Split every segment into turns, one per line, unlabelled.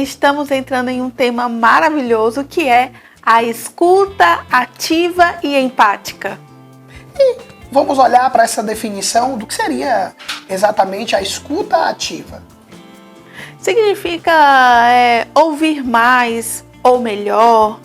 estamos entrando em um tema maravilhoso que é a escuta ativa e empática.
E vamos olhar para essa definição do que seria exatamente a escuta ativa.
Significa ouvir mais ou melhor,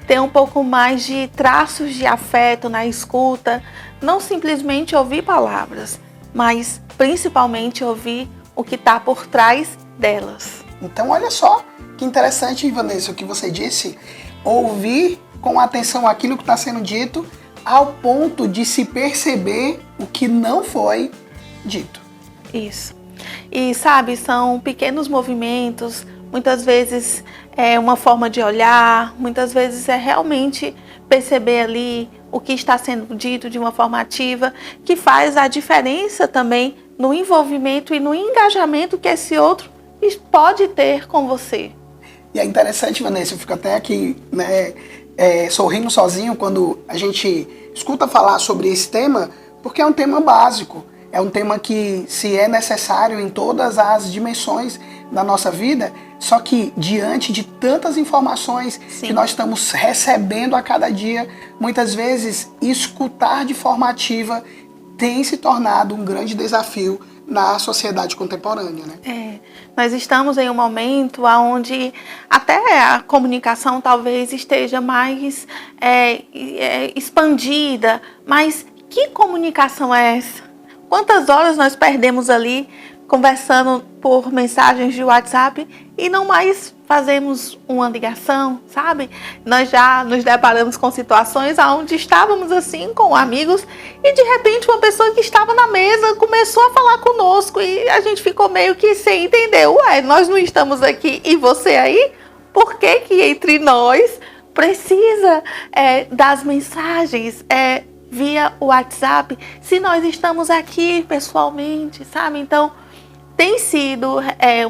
ter um pouco mais de traços de afeto na escuta, não simplesmente ouvir palavras, mas principalmente ouvir o que está por trás delas.
Então olha só que interessante, Vanessa, o que você disse, ouvir com atenção aquilo que está sendo dito ao ponto de se perceber o que não foi dito.
Isso. E sabe, são pequenos movimentos, muitas vezes é uma forma de olhar, muitas vezes é realmente perceber ali o que está sendo dito de uma forma ativa, que faz a diferença também no envolvimento e no engajamento que esse outro pode ter com você.
E é interessante, Vanessa, eu fico até aqui, sorrindo sozinho quando a gente escuta falar sobre esse tema, porque é um tema básico. É um tema que se é necessário em todas as dimensões da nossa vida, só que diante de tantas informações que nós estamos recebendo a cada dia, muitas vezes escutar de forma ativa tem se tornado um grande desafio na sociedade contemporânea, né?
Nós estamos em um momento onde até a comunicação talvez esteja mais expandida, mas que comunicação é essa? Quantas horas nós perdemos ali conversando por mensagens de WhatsApp e não mais fazemos uma ligação, sabe? Nós já nos deparamos com situações onde estávamos assim com amigos e de repente uma pessoa que estava na mesa começou a falar conosco e a gente ficou meio que sem entender. Ué, nós não estamos aqui e você aí? Por que que entre nós precisa das mensagens via WhatsApp, se nós estamos aqui pessoalmente, sabe? Então, tem sido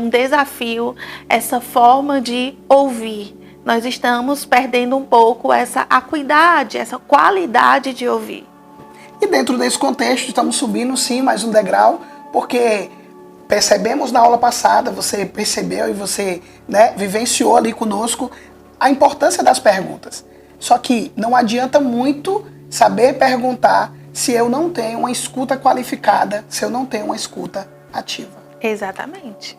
um desafio essa forma de ouvir. Nós estamos perdendo um pouco essa acuidade, essa qualidade de ouvir.
E dentro desse contexto, estamos subindo sim mais um degrau, porque percebemos na aula passada, você percebeu e você vivenciou ali conosco a importância das perguntas. Só que não adianta muito saber perguntar se eu não tenho uma escuta qualificada, se eu não tenho uma escuta ativa.
Exatamente.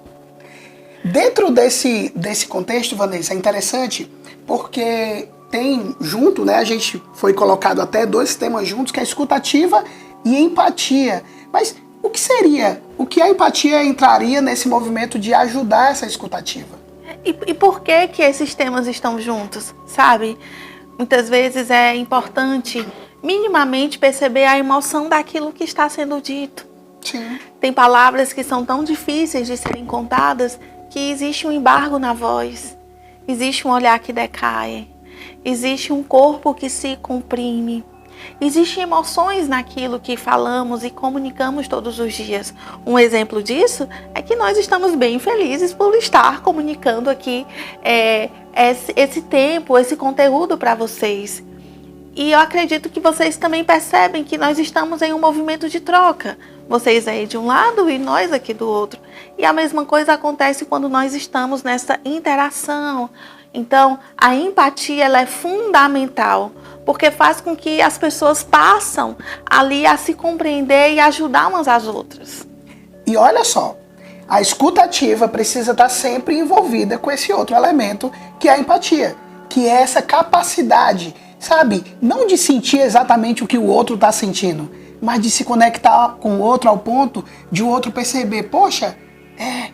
Dentro desse contexto, Vanessa, é interessante porque tem junto, a gente foi colocado até dois temas juntos, que é a escuta ativa e empatia. Mas o que a empatia entraria nesse movimento de ajudar essa escuta ativa?
E por que esses temas estão juntos, sabe? Muitas vezes é importante minimamente perceber a emoção daquilo que está sendo dito.
Sim.
Tem palavras que são tão difíceis de serem contadas que existe um embargo na voz, existe um olhar que decai, existe um corpo que se comprime, existem emoções naquilo que falamos e comunicamos todos os dias. Um exemplo disso é que nós estamos bem felizes por estar comunicando aqui esse tempo, esse conteúdo para vocês. E eu acredito que vocês também percebem que nós estamos em um movimento de troca. Vocês aí de um lado e nós aqui do outro. E a mesma coisa acontece quando nós estamos nessa interação. Então, a empatia ela é fundamental, porque faz com que as pessoas passem ali a se compreender e ajudar umas às outras.
E olha só, a escuta ativa precisa estar sempre envolvida com esse outro elemento, que é a empatia, que é essa capacidade, sabe, não de sentir exatamente o que o outro está sentindo, mas de se conectar com o outro ao ponto de o outro perceber, poxa,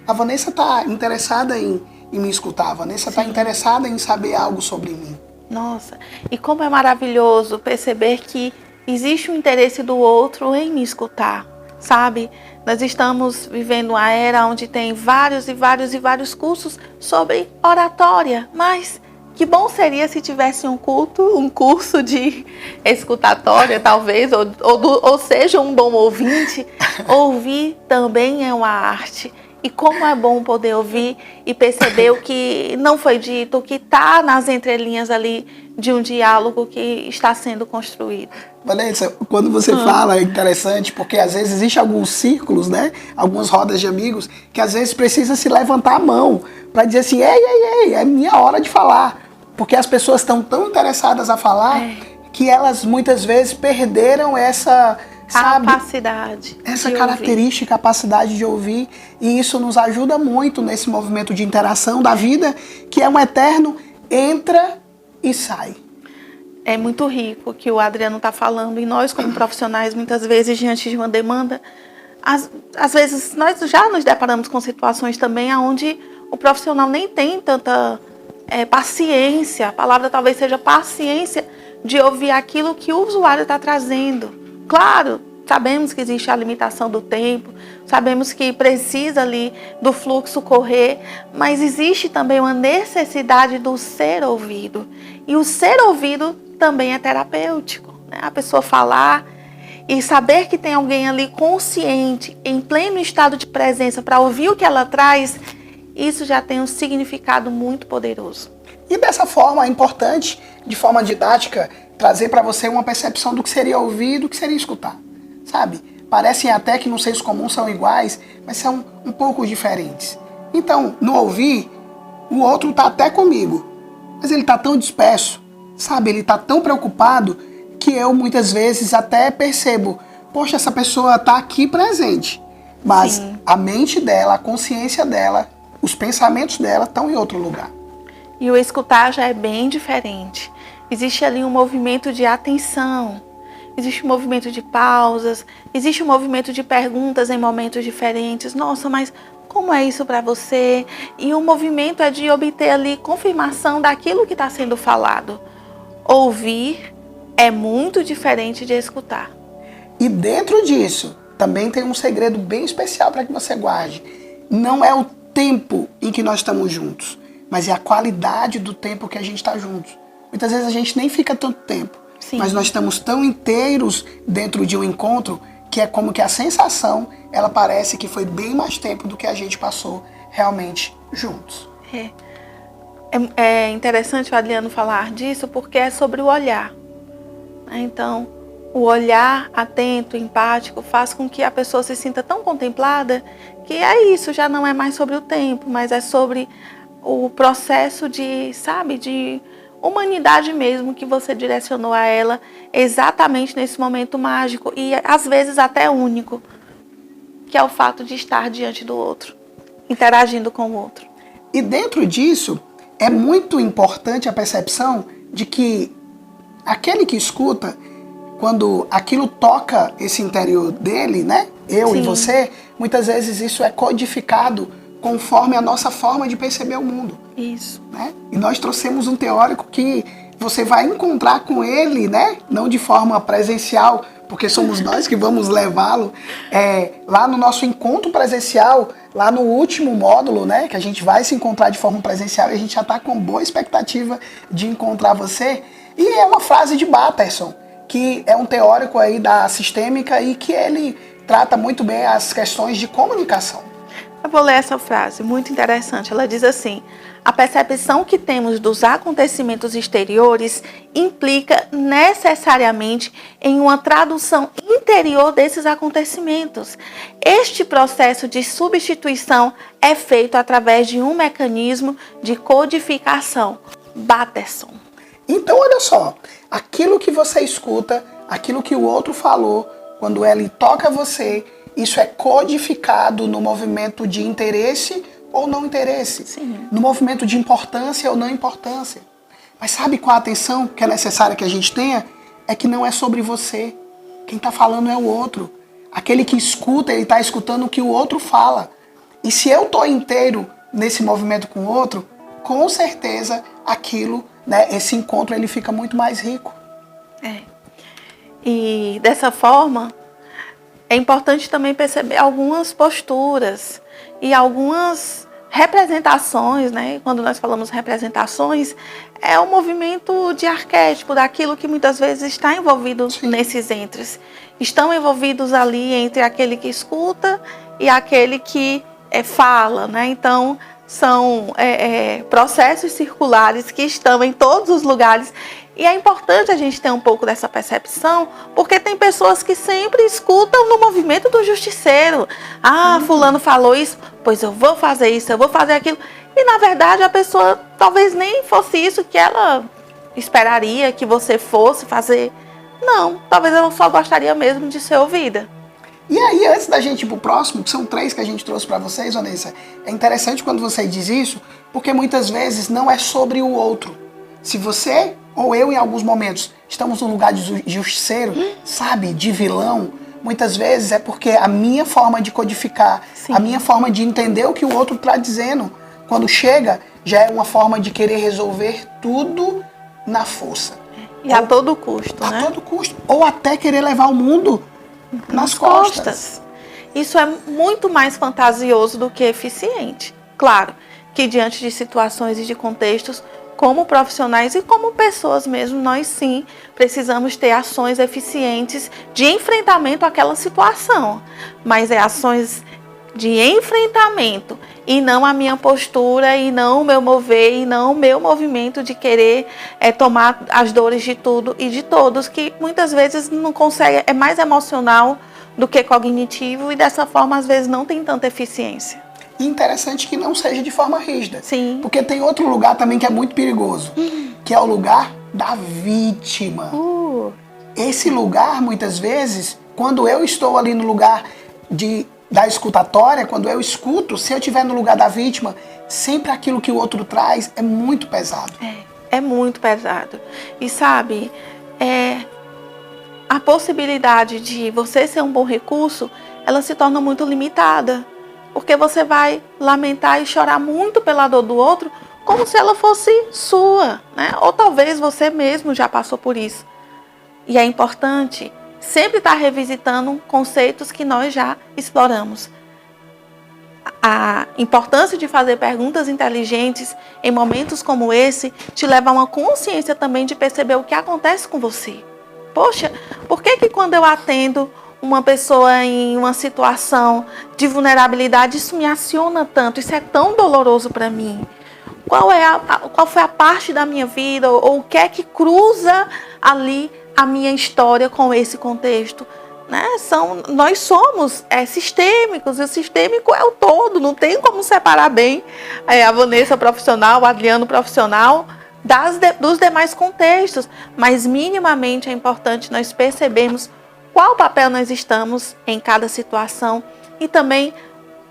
a Vanessa está interessada em me escutar, a Vanessa está interessada em saber algo sobre mim.
Nossa, e como é maravilhoso perceber que existe um interesse do outro em me escutar, sabe? Nós estamos vivendo uma era onde tem vários cursos sobre oratória, mas que bom seria se tivesse um curso de escutatória, talvez, ou seja, um bom ouvinte. Ouvir também é uma arte. E como é bom poder ouvir e perceber o que não foi dito, o que está nas entrelinhas ali de um diálogo que está sendo construído.
Vanessa, quando você fala é interessante, porque às vezes existem alguns círculos, né? Algumas rodas de amigos, que às vezes precisa se levantar a mão para dizer assim, ei, é minha hora de falar. Porque as pessoas estão tão interessadas a falar que elas muitas vezes perderam essa...
Capacidade.
Essa característica, capacidade de ouvir, e isso nos ajuda muito nesse movimento de interação da vida, que é um eterno entra e sai.
É muito rico o que o Adriano está falando, e nós como profissionais, muitas vezes, diante de uma demanda, às vezes nós já nos deparamos com situações também onde o profissional nem tem tanta paciência, a palavra talvez seja paciência, de ouvir aquilo que o usuário está trazendo. Claro, sabemos que existe a limitação do tempo, sabemos que precisa ali do fluxo correr, mas existe também uma necessidade do ser ouvido. E o ser ouvido também é terapêutico, né? A pessoa falar e saber que tem alguém ali consciente, em pleno estado de presença, para ouvir o que ela traz, isso já tem um significado muito poderoso.
E dessa forma é importante, de forma didática, trazer para você uma percepção do que seria ouvir e do que seria escutar, sabe? Parecem até que no senso comum são iguais, mas são um pouco diferentes. Então, no ouvir, o outro está até comigo, mas ele está tão disperso, sabe? Ele está tão preocupado que eu muitas vezes até percebo, poxa, essa pessoa está aqui presente, mas
Sim.
A mente dela, a consciência dela, os pensamentos dela estão em outro lugar.
E o escutar já é bem diferente. Existe ali um movimento de atenção, existe um movimento de pausas, existe um movimento de perguntas em momentos diferentes. Nossa, mas como é isso para você? E o movimento é de obter ali confirmação daquilo que está sendo falado. Ouvir é muito diferente de escutar.
E dentro disso, também tem um segredo bem especial para que você guarde. Não é o tempo em que nós estamos juntos, mas é a qualidade do tempo que a gente está juntos. Muitas vezes a gente nem fica tanto tempo,
Sim.
Mas nós estamos tão inteiros dentro de um encontro que é como que a sensação, ela parece que foi bem mais tempo do que a gente passou realmente juntos.
É interessante o Adriano falar disso porque é sobre o olhar. Então, o olhar atento, empático, faz com que a pessoa se sinta tão contemplada que é isso, já não é mais sobre o tempo, mas é sobre o processo de, sabe, de humanidade mesmo que você direcionou a ela exatamente nesse momento mágico e às vezes até único, que é o fato de estar diante do outro, interagindo com o outro.
E dentro disso, é muito importante a percepção de que aquele que escuta, quando aquilo toca esse interior dele, né? Eu
Sim.
e você, muitas vezes isso é codificado conforme a nossa forma de perceber o mundo.
Isso.
Né? E nós trouxemos um teórico que você vai encontrar com ele, né? Não de forma presencial, porque somos nós que vamos levá-lo lá no nosso encontro presencial, lá no último módulo, né? Que a gente vai se encontrar de forma presencial e a gente já está com boa expectativa de encontrar você. E é uma frase de Baterson, que é um teórico aí da sistêmica e que ele trata muito bem as questões de comunicação.
Eu vou ler essa frase, muito interessante. Ela diz assim: a percepção que temos dos acontecimentos exteriores implica necessariamente em uma tradução interior desses acontecimentos. Este processo de substituição é feito através de um mecanismo de codificação. Baterson.
Então, olha só, aquilo que você escuta, aquilo que o outro falou, quando ele toca você, isso é codificado no movimento de interesse ou não interesse.
Sim.
No movimento de importância ou não importância. Mas sabe qual a atenção que é necessária que a gente tenha? É que não é sobre você. Quem está falando é o outro. Aquele que escuta, ele está escutando o que o outro fala. E se eu estou inteiro nesse movimento com o outro, com certeza aquilo, né, esse encontro ele fica muito mais rico.
E dessa forma, é importante também perceber algumas posturas e algumas representações, né? Quando nós falamos representações, é o movimento de arquétipo, daquilo que muitas vezes está envolvido
Sim.
nesses entres. Estão envolvidos ali entre aquele que escuta e aquele que fala, né? Então, são processos circulares que estão em todos os lugares. E é importante a gente ter um pouco dessa percepção, porque tem pessoas que sempre escutam no movimento do justiceiro. Ah, fulano falou isso, pois eu vou fazer isso, eu vou fazer aquilo. E, na verdade, a pessoa talvez nem fosse isso que ela esperaria que você fosse fazer. Não, talvez ela só gostaria mesmo de ser ouvida.
E aí, antes da gente ir pro próximo, que são 3 que a gente trouxe para vocês, Vanessa, é interessante quando você diz isso, porque muitas vezes não é sobre o outro. Se você ou eu, em alguns momentos, estamos num lugar de justiceiro, sabe, de vilão, muitas vezes é porque a minha forma de codificar,
Sim.
a minha forma de entender o que o outro está dizendo, quando chega, já é uma forma de querer resolver tudo na força.
E a todo custo, né?
A todo custo. Ou até querer levar o mundo nas costas.
Isso é muito mais fantasioso do que eficiente. Claro que diante de situações e de contextos, como profissionais e como pessoas mesmo, nós sim precisamos ter ações eficientes de enfrentamento àquela situação. Mas é ações de enfrentamento e não a minha postura e não o meu mover e não o meu movimento de querer tomar as dores de tudo e de todos, que muitas vezes não consegue, é mais emocional do que cognitivo e dessa forma às vezes não tem tanta eficiência.
E interessante que não seja de forma rígida.
Sim.
Porque tem outro lugar também que é muito perigoso, que é o lugar da vítima. Esse lugar, muitas vezes, quando eu estou ali no lugar da escutatória, quando eu escuto, se eu estiver no lugar da vítima, sempre aquilo que o outro traz é muito pesado.
É muito pesado. E sabe, a possibilidade de você ser um bom recurso, ela se torna muito limitada. Porque você vai lamentar e chorar muito pela dor do outro, como se ela fosse sua, né? Ou talvez você mesmo já passou por isso. E é importante sempre estar revisitando conceitos que nós já exploramos. A importância de fazer perguntas inteligentes em momentos como esse te leva a uma consciência também de perceber o que acontece com você. Poxa, por que quando eu atendo uma pessoa em uma situação de vulnerabilidade, isso me aciona tanto, isso é tão doloroso para mim? Qual foi a parte da minha vida, ou o que é que cruza ali a minha história com esse contexto? Né? Nós somos sistêmicos, e o sistêmico é o todo, não tem como separar bem a Vanessa profissional, o Adriano profissional, dos demais contextos, mas minimamente é importante nós percebermos qual papel nós estamos em cada situação e também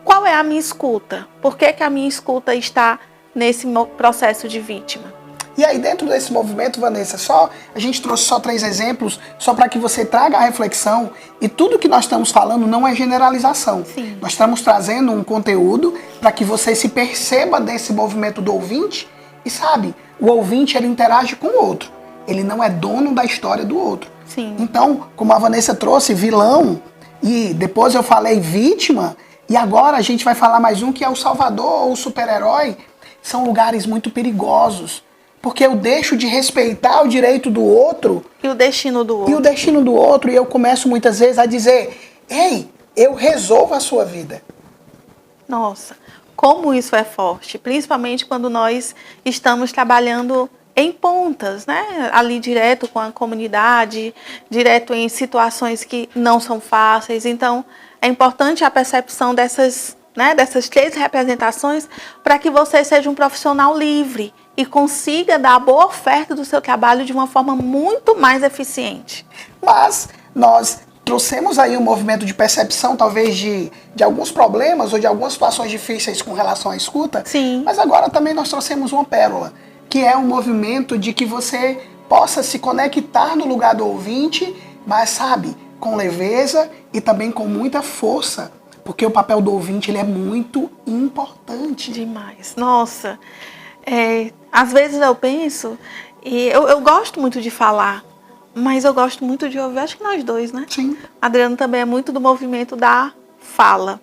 qual é a minha escuta. Por que a minha escuta está nesse processo de vítima?
E aí dentro desse movimento, Vanessa, a gente trouxe só 3 exemplos, só para que você traga a reflexão. E tudo que nós estamos falando não é generalização.
Sim.
Nós estamos trazendo um conteúdo para que você se perceba desse movimento do ouvinte. E sabe, o ouvinte ele interage com o outro. Ele não é dono da história do outro.
Sim.
Então, como a Vanessa trouxe, vilão, e depois eu falei vítima, e agora a gente vai falar mais um que é o salvador ou o super-herói. São lugares muito perigosos, porque eu deixo de respeitar o direito do outro.
E o destino do outro.
E o destino do outro, e eu começo muitas vezes a dizer, ei, eu resolvo a sua vida.
Nossa, como isso é forte, principalmente quando nós estamos trabalhando em pontas, né? Ali direto com a comunidade, direto em situações que não são fáceis. Então, é importante a percepção dessas 3 representações para que você seja um profissional livre e consiga dar a boa oferta do seu trabalho de uma forma muito mais eficiente.
Mas nós trouxemos aí um movimento de percepção, talvez de alguns problemas ou de algumas situações difíceis com relação à escuta.
Sim.
Mas agora também nós trouxemos uma pérola, que é um movimento de que você possa se conectar no lugar do ouvinte, mas sabe, com leveza e também com muita força, porque o papel do ouvinte ele é muito importante.
Demais. Nossa, às vezes eu penso, e eu gosto muito de falar, mas eu gosto muito de ouvir, acho que nós dois, né?
Sim.
Adriano também é muito do movimento da fala,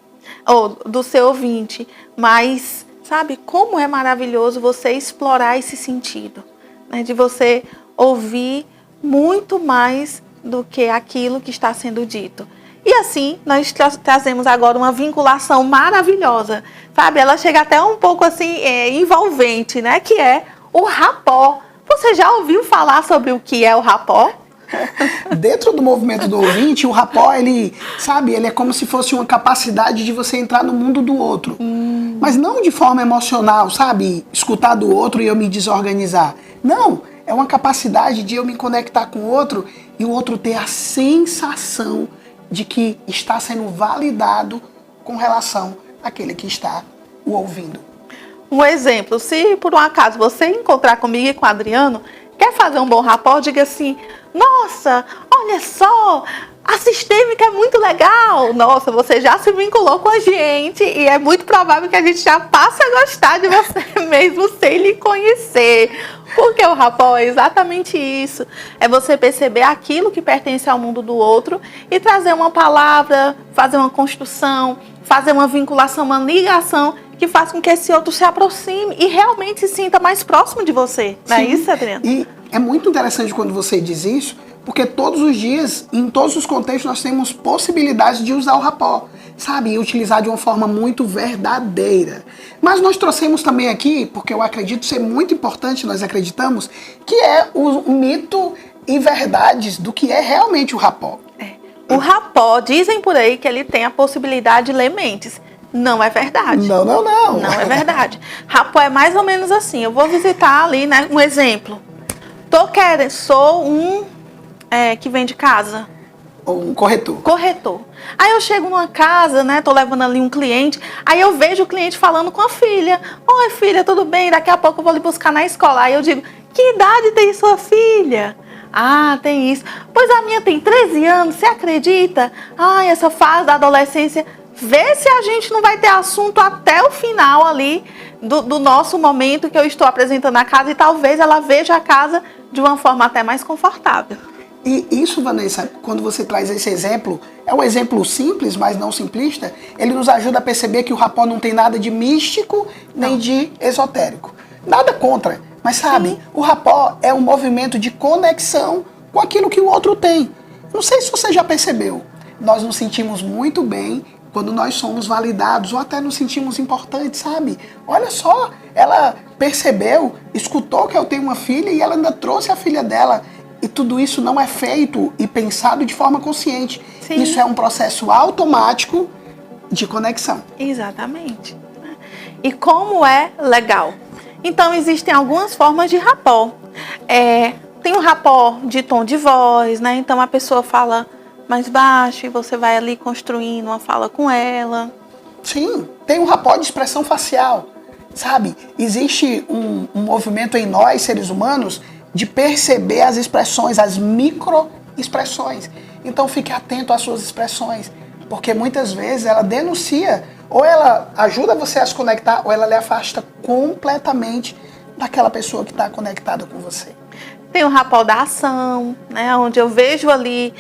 ou do seu ouvinte, mas sabe como é maravilhoso você explorar esse sentido, né? De você ouvir muito mais do que aquilo que está sendo dito. E assim, nós trazemos agora uma vinculação maravilhosa, sabe? Ela chega até um pouco assim, envolvente, né? Que é o rapó. Você já ouviu falar sobre o que é o rapó?
Dentro do movimento do ouvinte, o rapó, ele é como se fosse uma capacidade de você entrar no mundo do outro. Mas não de forma emocional, sabe? Escutar do outro e eu me desorganizar. Não, é uma capacidade de eu me conectar com o outro e o outro ter a sensação de que está sendo validado com relação àquele que está o ouvindo.
Um exemplo, se por um acaso você encontrar comigo e com o Adriano, quer fazer um bom rapó, diga assim: nossa, olha só, a Sistêmica é muito legal. Nossa, você já se vinculou com a gente e é muito provável que a gente já passe a gostar de você mesmo sem lhe conhecer. Porque o rapó é exatamente isso. É você perceber aquilo que pertence ao mundo do outro e trazer uma palavra, fazer uma construção, fazer uma vinculação, uma ligação que faz com que esse outro se aproxime e realmente se sinta mais próximo de você. Não é isso, Adriano?
E é muito interessante quando você diz isso, porque todos os dias, em todos os contextos, nós temos possibilidades de usar o rapó, sabe? E utilizar de uma forma muito verdadeira. Mas nós trouxemos também aqui, porque eu acredito ser muito importante, nós acreditamos, que é o mito e verdades do que é realmente o rapó.
O rapó, dizem por aí que ele tem a possibilidade de ler mentes. Não é verdade.
Não.
Não é verdade. Rapó é mais ou menos assim. Eu vou visitar ali, né? Um exemplo. Sou um que vende casa.
Ou um corretor.
Corretor. Aí eu chego numa casa, né? Tô levando ali um cliente. Aí eu vejo o cliente falando com a filha. Oi, filha, tudo bem? Daqui a pouco eu vou lhe buscar na escola. Aí eu digo: que idade tem sua filha? Ah, tem isso. Pois a minha tem 13 anos, você acredita? Ah, essa fase da adolescência. Vê se a gente não vai ter assunto até o final ali do nosso momento que eu estou apresentando a casa e talvez ela veja a casa de uma forma até mais confortável.
E isso, Vanessa, quando você traz esse exemplo, é um exemplo simples, mas não simplista, ele nos ajuda a perceber que o rapó não tem nada de místico nem de esotérico. Nada contra, mas sabe,
Sim.
O rapó é um movimento de conexão com aquilo que o outro tem. Não sei se você já percebeu, nós nos sentimos muito bem quando nós somos validados ou até nos sentimos importantes, sabe? Olha só, ela percebeu, escutou que eu tenho uma filha e ela ainda trouxe a filha dela. E tudo isso não é feito e pensado de forma consciente.
Sim.
Isso é um processo automático de conexão.
Exatamente. E como é legal. Então, existem algumas formas de rapó. Tem o rapó de tom de voz, né? Então, a pessoa fala mais baixo e você vai ali construindo uma fala com ela.
Sim, tem um rapó de expressão facial, sabe? Existe um movimento em nós, seres humanos, de perceber as expressões, as microexpressões. Então fique atento às suas expressões, porque muitas vezes ela denuncia, ou ela ajuda você a se conectar, ou ela lhe afasta completamente daquela pessoa que está conectada com você.
Tem o rapó da ação, né, onde eu vejo ali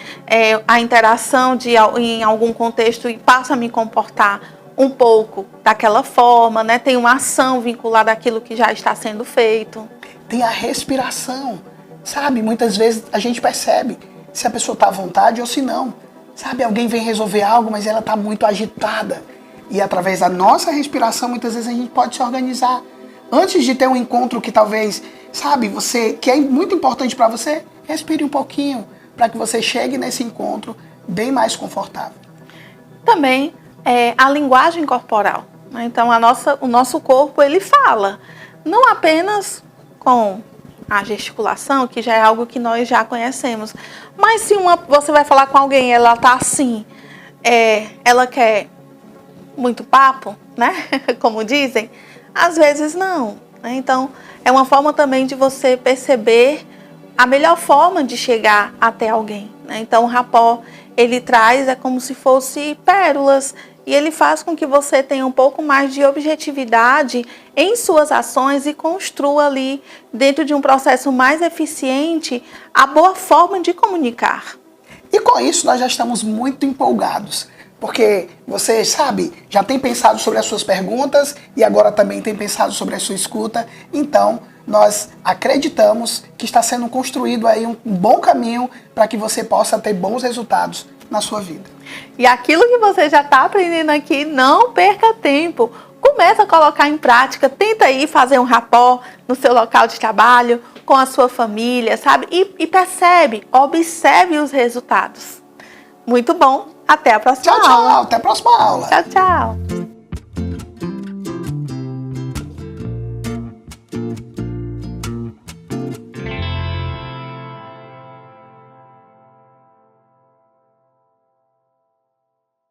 a interação em algum contexto e passo a me comportar um pouco daquela forma, né? Tem uma ação vinculada àquilo que já está sendo feito.
Tem a respiração, sabe? Muitas vezes a gente percebe se a pessoa está à vontade ou se não. Sabe, alguém vem resolver algo, mas ela está muito agitada. E através da nossa respiração, muitas vezes a gente pode se organizar. Antes de ter um encontro que talvez, sabe, que é muito importante para você, respire um pouquinho para que você chegue nesse encontro bem mais confortável.
Também a linguagem corporal, né? Então o nosso corpo ele fala, não apenas com a gesticulação, que já é algo que nós já conhecemos, mas se você vai falar com alguém, ela tá assim, ela quer muito papo, né? Como dizem, às vezes não, né? Então é uma forma também de você perceber a melhor forma de chegar até alguém, né? Então o rapó ele traz como se fosse pérolas e ele faz com que você tenha um pouco mais de objetividade em suas ações e construa ali, dentro de um processo mais eficiente, a boa forma de comunicar.
E com isso nós já estamos muito empolgados, porque você, sabe, já tem pensado sobre as suas perguntas e agora também tem pensado sobre a sua escuta. Então, nós acreditamos que está sendo construído aí um bom caminho para que você possa ter bons resultados na sua vida.
E aquilo que você já está aprendendo aqui, não perca tempo. Começa a colocar em prática, tenta aí fazer um rapport no seu local de trabalho, com a sua família, sabe? E percebe, observe os resultados. Muito bom, até a próxima
Tchau,
aula.
tchau, até a próxima aula.
Tchau, tchau.